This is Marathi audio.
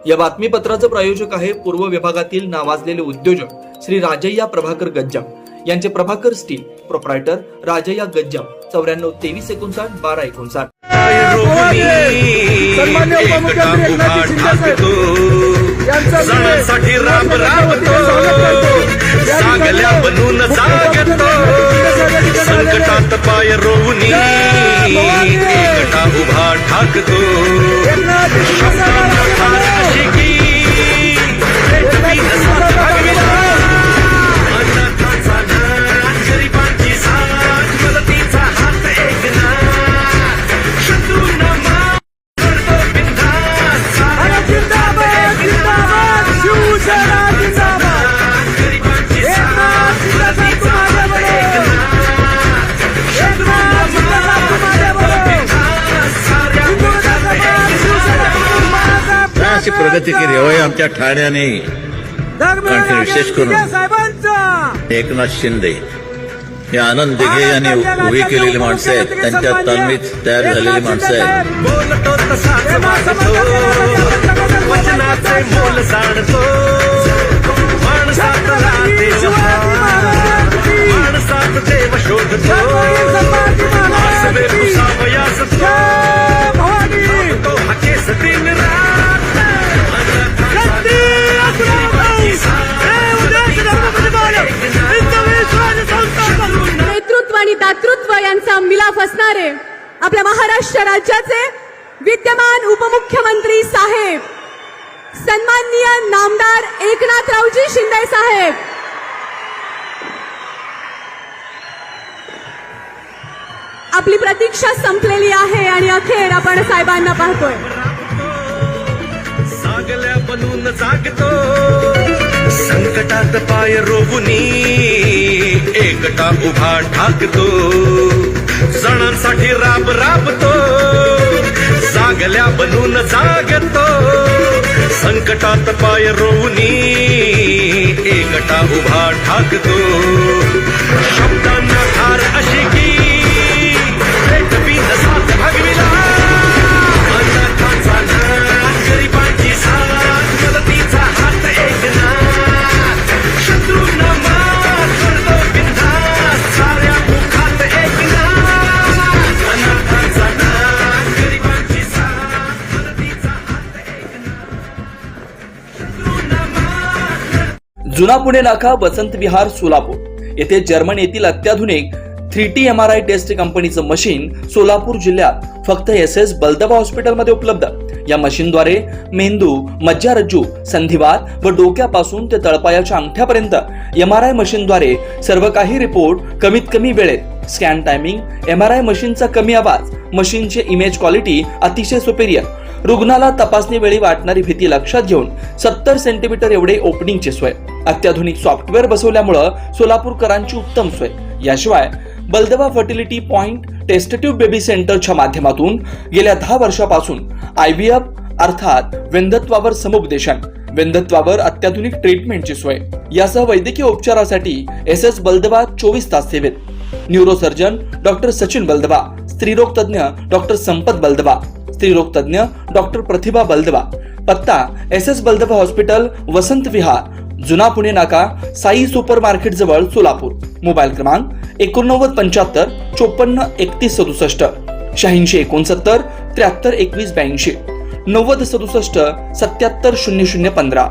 या बातमीपत्राचं प्रायोजक आहे पूर्व विभागातील नावाजलेले उद्योजक श्री राजय्या प्रभाकर गज्जाम यांचे प्रभाकर स्टील, प्रोप्रायटर राजय्या गज्जाम, 94 23 59 12 59. सन्माननीय उपमुख्यमंत्री एकनाथ सणांसाठी राब राबतो, सागल्या बनून जागतो, संकटात पाय रोवणी एकटा उभा ठाकतो. शब्दांना ठार अशी की अनाथांचा नाथ, गरिबांची साथ, मदतीचा हात ऐकणार, शत्रूंना मार करतो बिनधास्त. जिंदाबाद जिंदाबाद शिवसेना जिंदाबाद, गरिबांची साथ, मदतीचा हात ऐकणार, एकनाथ जिंदाबाद तुम्हारे बरोबर, साऱ्या अशी प्रगती केली होय आमच्या ठाण्याने. दरम्यान विशेष करून साहेबांचा एकनाथ शिंदे हे आनंद दिघे यांनी उभी केलेली माणसं आहेत, त्यांच्या तालमीत तयार झालेली माणसं आहेत. बोलतो तसाच वागतो, वचनाचे मोल जाणतो, माणसात देव माणसात देव शोधतो, आसवे पुसावयास तो हकेस दिन रात. नेतृत्व आणि दातृत्व यांचा मिलाफ असणारे आपल्या महाराष्ट्र राज्याचे विद्यमान उपमुख्यमंत्री साहेब, सन्माननीय नामदार एकनाथरावजी शिंदे साहेब, आपली प्रतीक्षा संपलेली आहे आणि अखेर आपण साहेबांना पाहतोय. सागल्या बनून जागतो, संकटात पाय रोवणी एकटा उभा ठाकतो, सणांसाठी राब राबतो, सागल्या बनून जागतो, संकटात पाय रोवणी एकटा उभा ठाकतो. शब्दांना ठार अशी की साथ भगविला, अनाथांचा नाथ, गरिबांची साथ, मदतीचा हात ऐकणार, शत्रूंना मार करतो बिनधास्त, साऱ्या मुखात ऐकणार, अनाथांचा नाथ, गरिबांची साथ, मदतीचा हात ऐकणार, शत्रूंना मार. जुना पुणे नाका, वसंत विहार, सोलापूर येथे जर्मन येथील अत्याधुनिक 3T MRI टेस्ट कंपनीचं मशीन सोलापूर जिल्ह्यात फक्त SS बलदबा हॉस्पिटलमध्ये उपलब्ध. या मशीनद्वारे मेंदू, मज्जारज्जू, संधिवात व डोक्यापासून ते तळपायाच्या अंगठ्यापर्यंत MRI मशीनद्वारे सर्व काही रिपोर्ट कमीत कमी वेळेत. स्कॅन टायमिंग, MRI मशीनचा कमी आवाज, मशीनचे इमेज क्वालिटी अतिशय सुपेरियर. रुग्णाला तपासणी वेळी वाटणारी भीती लक्षात घेऊन 70 सेंटीमीटर एवढे ओपनिंगची सोय. अत्याधुनिक सॉफ्टवेअर बसवल्यामुळे सोलापूरकरांची उत्तम सोय. याशिवाय बलदबा fertility point test tube baby सेंटरच्या माध्यमातून गेल्या 10 वर्षापासून IVF अर्थात वेंधत्वावर समुपदेशन, वेंधत्वावर अत्याधुनिक ट्रीटमेंटची सोय. यासह वैद्यकीय उपचारासाठी SS बलदबा 24 तास सेवेत. न्यूरोसर्जन डॉक्टर सचिन बलदबा, स्त्रीरोग तज्ञ डॉक्टर संपत बलदबा, स्त्रीरोग तज्ञ डॉक्टर प्रतिभा बलदबा. पत्ता SS बलदबा हॉस्पिटल, वसंत विहार, जुना पुणे नाका, साई सुपर मार्केट जवळ, सोलापूर. मोबाईल क्रमांक 89 75 54 31 67, 86 69 73 21 82, 90 67 77 00 15.